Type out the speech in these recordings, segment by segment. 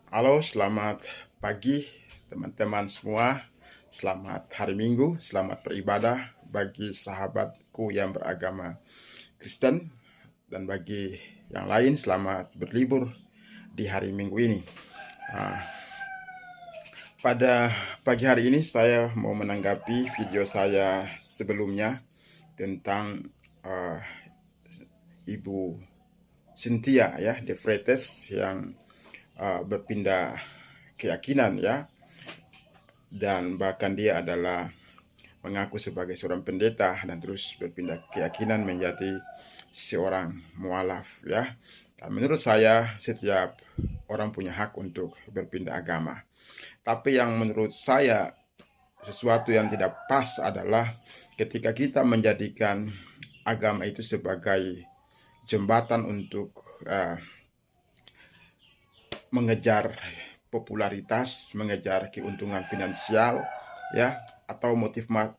Halo, selamat pagi teman-teman semua. Selamat hari Minggu, selamat beribadah bagi sahabatku yang beragama Kristen dan bagi yang lain selamat berlibur di hari Minggu ini. Nah, pada pagi hari ini saya mau menanggapi video saya sebelumnya tentang uh, Ibu Cynthia ya, De Freitas yang berpindah keyakinan ya, dan bahkan dia adalah mengaku sebagai seorang pendeta dan terus berpindah keyakinan menjadi seorang mualaf ya. Dan menurut saya setiap orang punya hak untuk berpindah agama. Tapi yang menurut saya sesuatu yang tidak pas adalah ketika kita menjadikan agama itu sebagai jembatan untuk mengejar popularitas, mengejar keuntungan finansial, ya, atau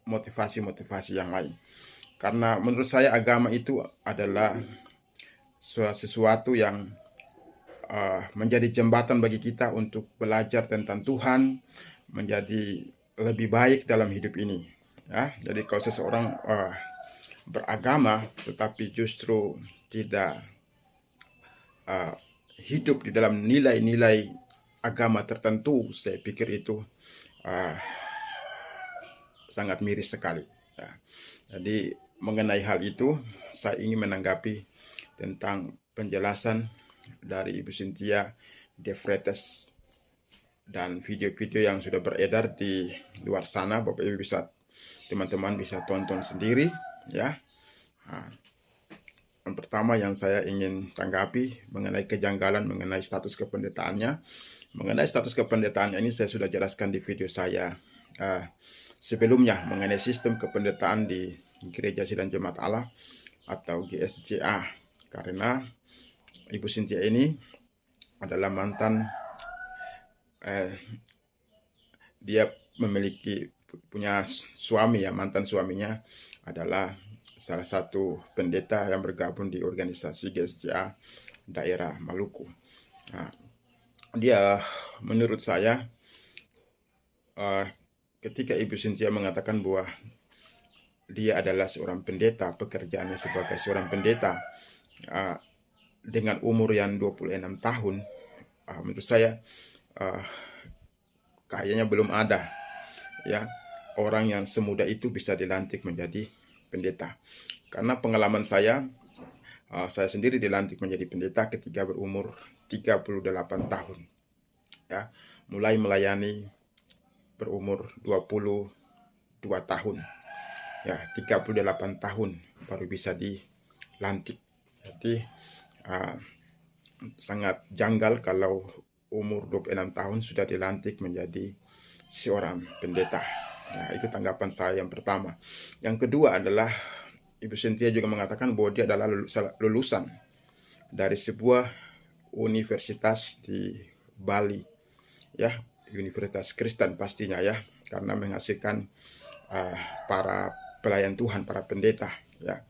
motivasi-motivasi yang lain. Karena menurut saya agama itu adalah sesuatu yang menjadi jembatan bagi kita untuk belajar tentang Tuhan, menjadi lebih baik dalam hidup ini. Ya, jadi kalau seseorang beragama tetapi justru tidak hidup di dalam nilai-nilai agama tertentu, saya pikir itu sangat miris sekali. Ya. Jadi mengenai hal itu, saya ingin menanggapi tentang penjelasan dari Ibu Cynthia De Freitas dan video-video yang sudah beredar di luar sana. Bapak Ibu bisa, teman-teman bisa tonton sendiri, ya. Nah, yang pertama yang saya ingin tanggapi mengenai kejanggalan mengenai status kependetaannya. Mengenai status kependetaan ini saya sudah jelaskan di video saya sebelumnya mengenai sistem kependetaan di Gereja Sidang Jemaat Allah atau GSJA. Karena Ibu Cynthia ini adalah mantan, dia memiliki punya suami ya, mantan suaminya adalah salah satu pendeta yang bergabung di organisasi GSJA daerah Maluku. Nah, dia menurut saya ketika Ibu Cynthia mengatakan bahwa dia adalah seorang pendeta, pekerjaannya sebagai seorang pendeta dengan umur yang 26 tahun, menurut saya kayaknya belum ada ya orang yang semudah itu bisa dilantik menjadi pendeta. Karena pengalaman saya sendiri dilantik menjadi pendeta ketika berumur 38 tahun. Ya, mulai melayani berumur 22 tahun. Ya, 38 tahun baru bisa dilantik. Jadi sangat janggal kalau umur 26 tahun sudah dilantik menjadi seorang pendeta. Nah, itu tanggapan saya yang pertama. Yang kedua adalah Ibu Cynthia juga mengatakan bahwa dia adalah lulusan dari sebuah universitas di Bali, ya, universitas Kristen pastinya ya, karena menghasilkan para pelayan Tuhan, para pendeta, ya.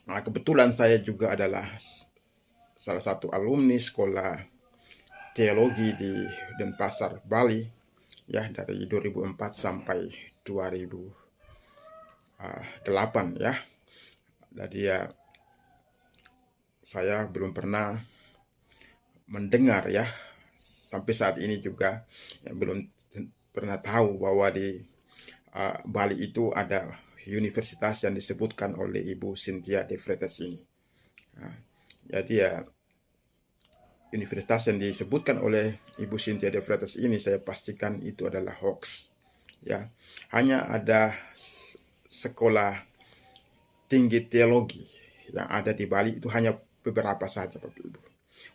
Nah, kebetulan saya juga adalah salah satu alumni sekolah teologi di Denpasar, Bali, ya, dari 2004 sampai 2008 ya. Jadi ya saya belum pernah mendengar ya sampai saat ini juga ya, belum pernah tahu bahwa di Bali itu ada universitas yang disebutkan oleh Ibu Cynthia De Freitas ini. Nah, jadi ya universitas yang disebutkan oleh Ibu Cynthia De Freitas ini saya pastikan itu adalah hoax. Ya, hanya ada sekolah tinggi teologi yang ada di Bali itu hanya beberapa saja, Bapak Ibu.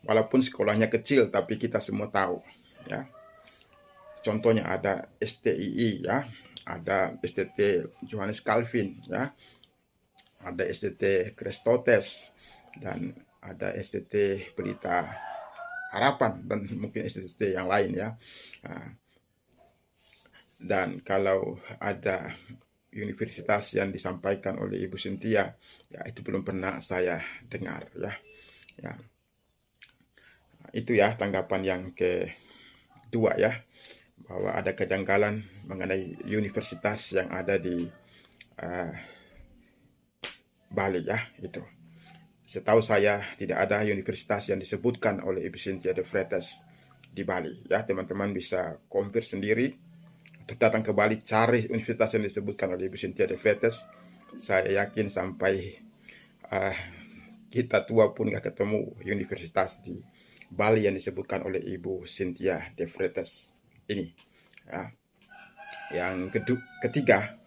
Walaupun sekolahnya kecil, tapi kita semua tahu. Ya, contohnya ada STII, ya, ada STT Johannes Calvin, ya, ada STT Christotes, dan ada STT Pelita Harapan, dan mungkin STT yang lain ya. Dan kalau ada universitas yang disampaikan oleh Ibu Cynthia, ya itu belum pernah saya dengar ya. Ya. itu ya tanggapan yang kedua ya, bahwa ada kejanggalan mengenai universitas yang ada di uh, Bali ya itu. Setahu saya tidak ada universitas yang disebutkan oleh Ibu Cynthia de Freitas di Bali ya. Teman-teman bisa compare sendiri atau datang ke Bali cari universitas yang disebutkan oleh Ibu Cynthia de Freitas. Saya yakin sampai uh, kita tua pun gak ketemu universitas di Bali yang disebutkan oleh Ibu Cynthia de Freitas ini ya. Yang ketiga,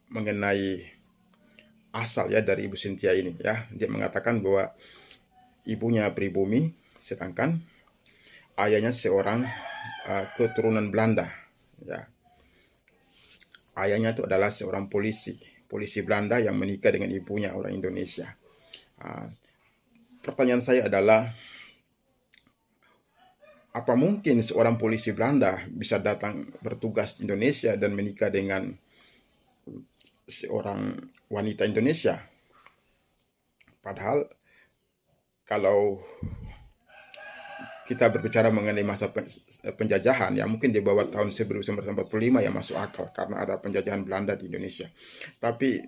mengenai asal ya dari Ibu Cynthia ini ya. Dia mengatakan bahwa ibunya pribumi, sedangkan ayahnya seorang keturunan Belanda ya. Ayahnya itu adalah seorang polisi Belanda yang menikah dengan ibunya orang Indonesia. Pertanyaan saya adalah, apa mungkin seorang polisi Belanda bisa datang bertugas di Indonesia dan menikah dengan seorang wanita Indonesia? Padahal kalau kita berbicara mengenai masa penjajahan ya, mungkin di bawah tahun 1945 ya masuk akal karena ada penjajahan Belanda di Indonesia. Tapi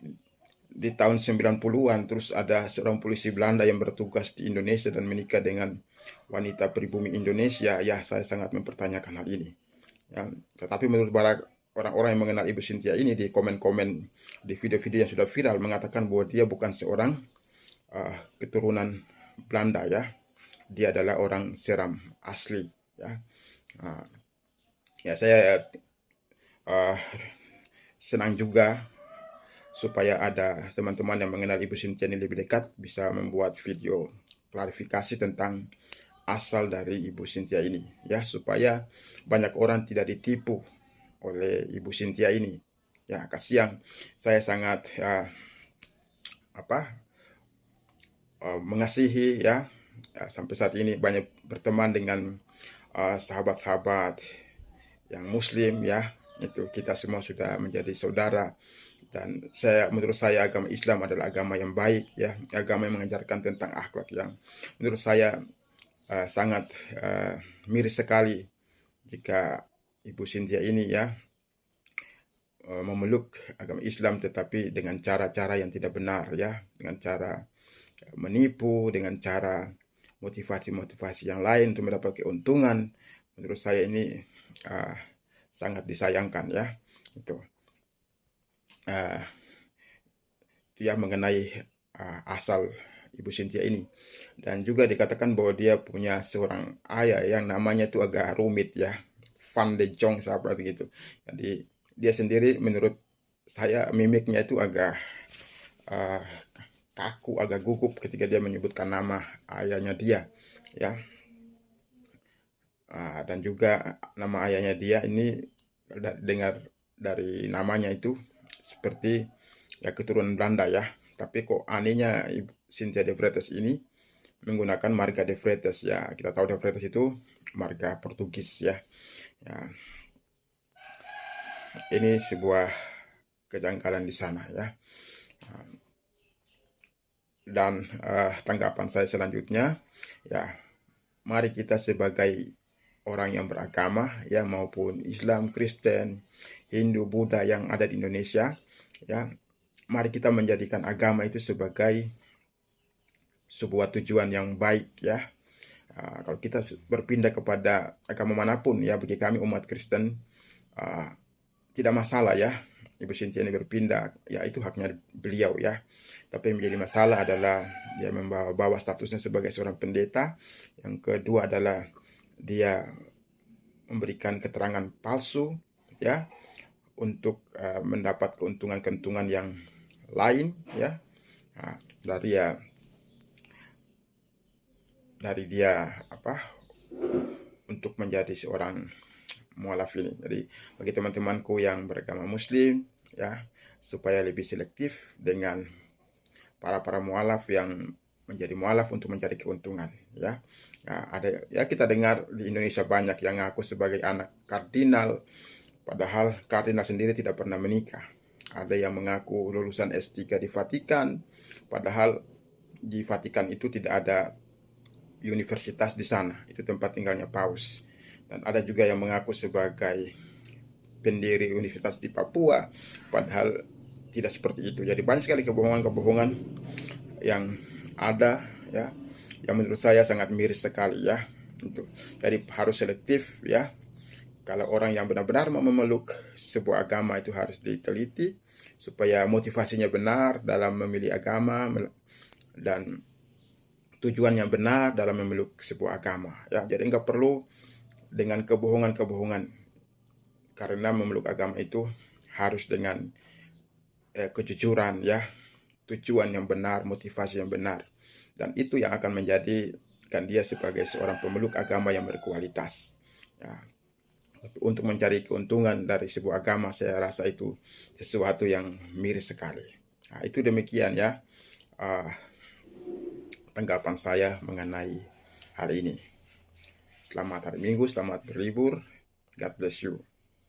di tahun 90-an terus ada seorang polisi Belanda yang bertugas di Indonesia dan menikah dengan wanita pribumi Indonesia, ya saya sangat mempertanyakan hal ini ya. Tetapi menurut orang-orang yang mengenal Ibu Cynthia ini, di komen-komen di video-video yang sudah viral, mengatakan bahwa dia bukan seorang keturunan Belanda ya. Dia adalah orang Seram asli ya. Ya saya senang juga supaya ada teman-teman yang mengenal Ibu Cynthia ini lebih dekat bisa membuat video klarifikasi tentang asal dari Ibu Cynthia ini ya, supaya banyak orang tidak ditipu oleh Ibu Cynthia ini ya. Kasihan, saya sangat mengasihi ya. Sampai saat ini banyak berteman dengan sahabat-sahabat yang Muslim ya. Itu kita semua sudah menjadi saudara, dan menurut saya agama Islam adalah agama yang baik ya, agama yang mengajarkan tentang akhlak yang menurut saya sangat miris sekali jika Ibu Cynthia ini ya memeluk agama Islam tetapi dengan cara-cara yang tidak benar ya, dengan cara menipu, dengan cara motivasi-motivasi yang lain untuk mendapat keuntungan. Menurut saya ini sangat disayangkan ya. Itu ya mengenai asal Ibu Cynthia ini. Dan juga dikatakan bahwa dia punya seorang ayah yang namanya itu agak rumit ya, Van de Jong apa begitu. Jadi dia sendiri menurut saya mimiknya itu agak kaku, agak gugup ketika dia menyebutkan nama ayahnya dia ya. Dan juga nama ayahnya dia ini dengar dari namanya itu seperti ya keturunan Belanda ya. Tapi kok anehnya Ibu Cynthia de Freitas ini menggunakan marga de Freitas ya. Kita tahu de Freitas itu marga Portugis ya. Ini sebuah kejanggalan di sana ya. Dan tanggapan saya selanjutnya ya, mari kita sebagai orang yang beragama ya, maupun Islam, Kristen, Hindu, Buddha yang ada di Indonesia ya, mari kita menjadikan agama itu sebagai sebuah tujuan yang baik ya. Kalau kita berpindah kepada agama manapun ya, bagi kami umat Kristen tidak masalah ya. Ibu Cynthia ini berpindah, ya itu haknya beliau ya. Tapi yang menjadi masalah adalah dia membawa statusnya sebagai seorang pendeta. Yang kedua adalah dia memberikan keterangan palsu ya, untuk mendapat keuntungan-keuntungan yang lain ya. Dari dia untuk menjadi seorang mualaf ini. Jadi bagi teman-temanku yang beragama Muslim ya, supaya lebih selektif dengan para mualaf yang menjadi mualaf untuk mencari keuntungan ya. Ada ya, kita dengar di Indonesia banyak yang ngaku sebagai anak kardinal, padahal kardinal sendiri tidak pernah menikah. Ada yang mengaku lulusan S3 di Vatikan, padahal di Vatikan itu tidak ada universitas di sana, itu tempat tinggalnya Paus. Dan ada juga yang mengaku sebagai pendiri universitas di Papua, padahal tidak seperti itu. Jadi banyak sekali kebohongan-kebohongan yang ada, ya, yang menurut saya sangat miris sekali, ya. Jadi harus selektif, ya. Kalau orang yang benar-benar mau memeluk sebuah agama itu harus diteliti supaya motivasinya benar dalam memilih agama dan tujuannya benar dalam memeluk sebuah agama, ya. Jadi nggak perlu dengan kebohongan-kebohongan, karena memeluk agama itu harus dengan kejujuran, ya, tujuan yang benar, motivasi yang benar, dan itu yang akan menjadikan dia sebagai seorang pemeluk agama yang berkualitas, ya. Untuk mencari keuntungan dari sebuah agama, saya rasa itu sesuatu yang miris sekali. Nah, itu demikian, ya, tanggapan saya mengenai hal ini. Selamat hari Minggu, selamat berlibur. God bless you.